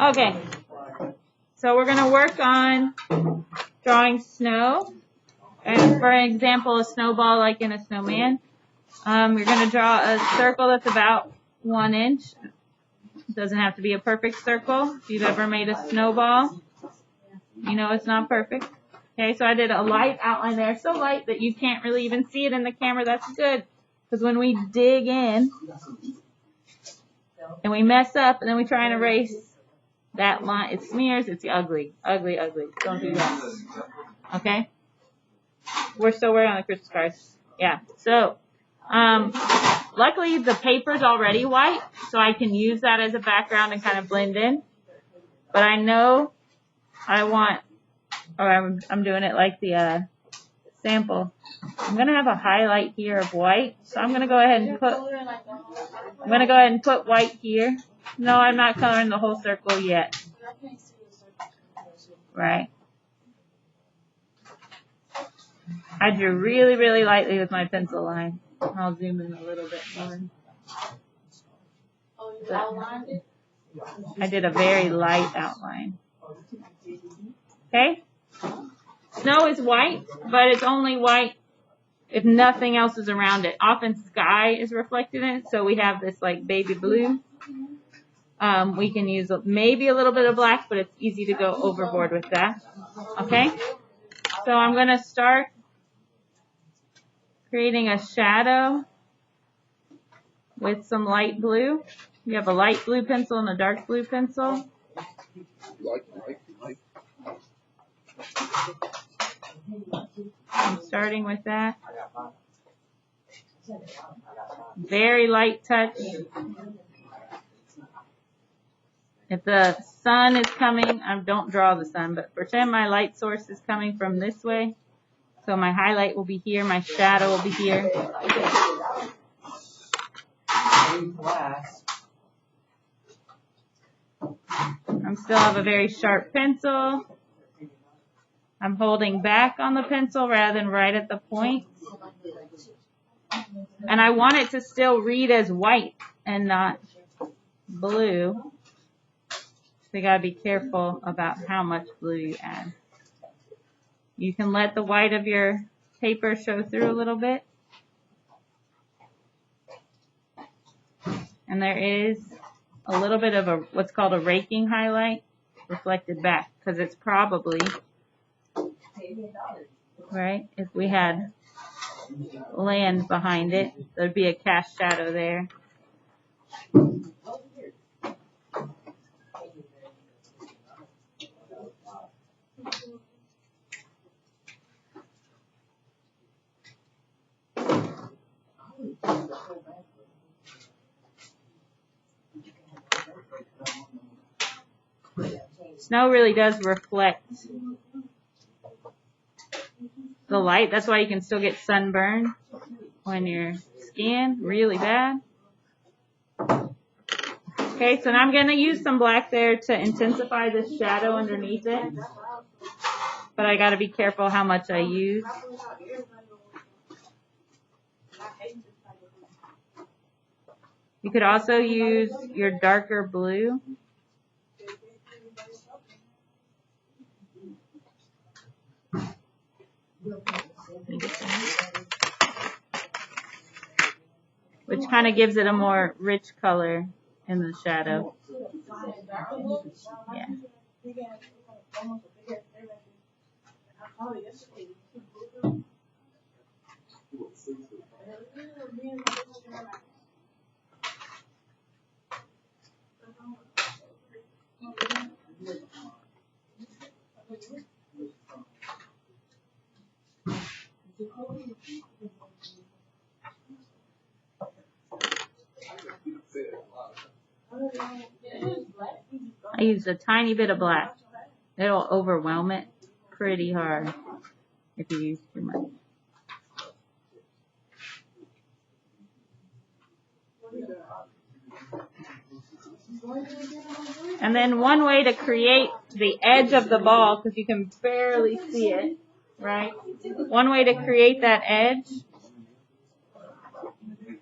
Okay, so we're going to work on drawing snow. And for example, a snowball like in a snowman. You're going to draw a circle that's about 1 inch. It doesn't have to be a perfect circle. If you've ever made a snowball, you know it's not perfect. Okay, so I did a light outline there, so light that you can't really even see it in the camera. That's good, because when we dig in and we mess up and then we try and erase that line, it smears. It's ugly, ugly, ugly. Don't do that. Okay? We're still working on the Christmas cards. Yeah, so luckily the paper's already white, so I can use that as a background and kind of blend in. But I know I want, or I'm doing it like the sample. I'm going to have a highlight here of white, so I'm going to go ahead and put white here. No, I'm not coloring the whole circle yet. Right. I drew really, really lightly with my pencil line. I'll zoom in a little bit more. I did a very light outline. Okay? Snow is white, but it's only white if nothing else is around it. Often sky is reflected in it, so we have this like baby blue. We can use maybe a little bit of black, but it's easy to go overboard with that. Okay? So I'm going to start creating a shadow with some light blue. You have a light blue pencil and a dark blue pencil. I'm starting with that. Very light touch. If the sun is coming, don't draw the sun, but pretend my light source is coming from this way. So my highlight will be here, my shadow will be here. I still have a very sharp pencil. I'm holding back on the pencil rather than right at the point. And I want it to still read as white and not blue. So you gotta be careful about how much blue you add. You can let the white of your paper show through a little bit. And there is a little bit of what's called a raking highlight reflected back, because it's probably, right, if we had land behind it, there'd be a cast shadow there. Snow really does reflect the light. That's why you can still get sunburn when you're skiing really bad. Okay, so now I'm going to use some black there to intensify the shadow underneath it. But I got to be careful how much I use. You could also use your darker blue. Which kind of gives it a more rich color in the shadow. Yeah. I used a tiny bit of black. It'll overwhelm it pretty hard if you use too much. And then one way to create the edge of the ball, because you can barely see it, right? One way to create that edge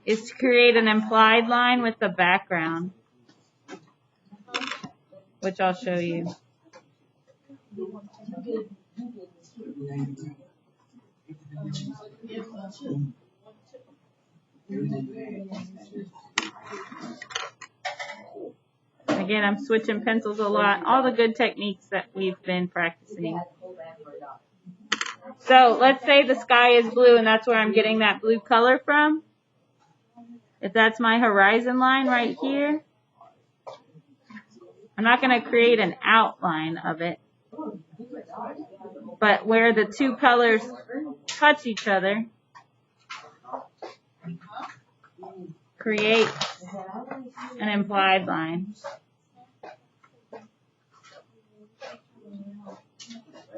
is to create an implied line with the background. which I'll show you. Again, I'm switching pencils a lot. All the good techniques that we've been practicing. So let's say the sky is blue and that's where I'm getting that blue color from. If that's my horizon line right here, I'm not going to create an outline of it. But where the two colors touch each other, create an implied line.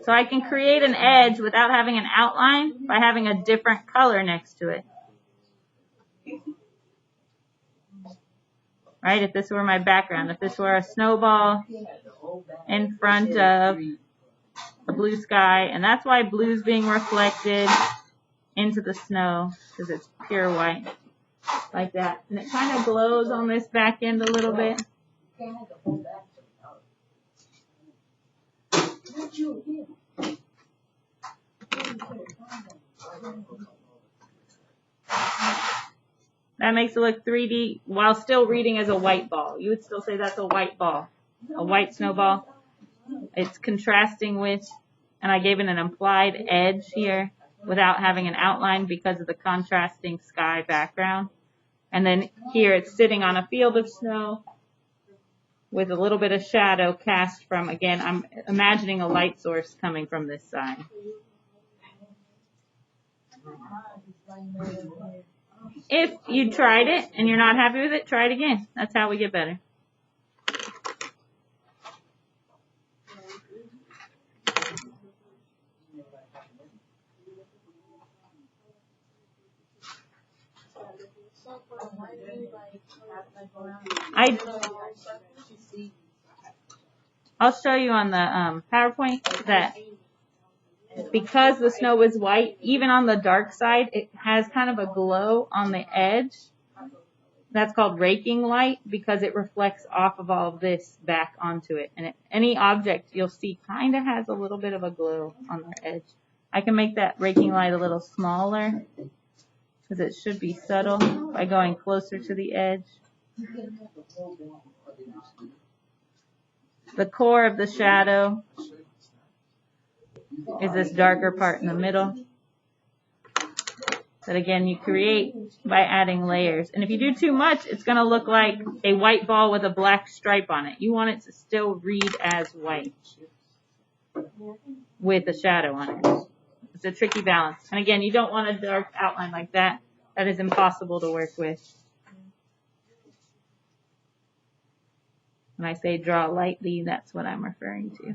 So I can create an edge without having an outline by having a different color next to it. Right? If this were my background, if this were a snowball in front of a blue sky, and that's why blue's being reflected into the snow, because it's pure white, like that. And it kind of glows on this back end a little bit. That makes it look 3D while still reading as a white ball. You would still say that's a white ball, a white snowball. It's contrasting with, and I gave it an implied edge here without having an outline because of the contrasting sky background. And then here it's sitting on a field of snow with a little bit of shadow cast from, again, I'm imagining a light source coming from this side. If you tried it and you're not happy with it, try it again. That's how we get better. I'll show you on the PowerPoint that because the snow is white, even on the dark side, it has kind of a glow on the edge. That's called raking light because it reflects off of all of this back onto it. And any object you'll see kind of has a little bit of a glow on the edge. I can make that raking light a little smaller because it should be subtle by going closer to the edge. The core of the shadow is this darker part in the middle that again you create by adding layers. And if you do too much, it's going to look like a white ball with a black stripe on it. You want it to still read as white with a shadow on it. It's a tricky balance. And again, you don't want a dark outline like that. That is impossible to work with. When I say draw lightly, that's what I'm referring to.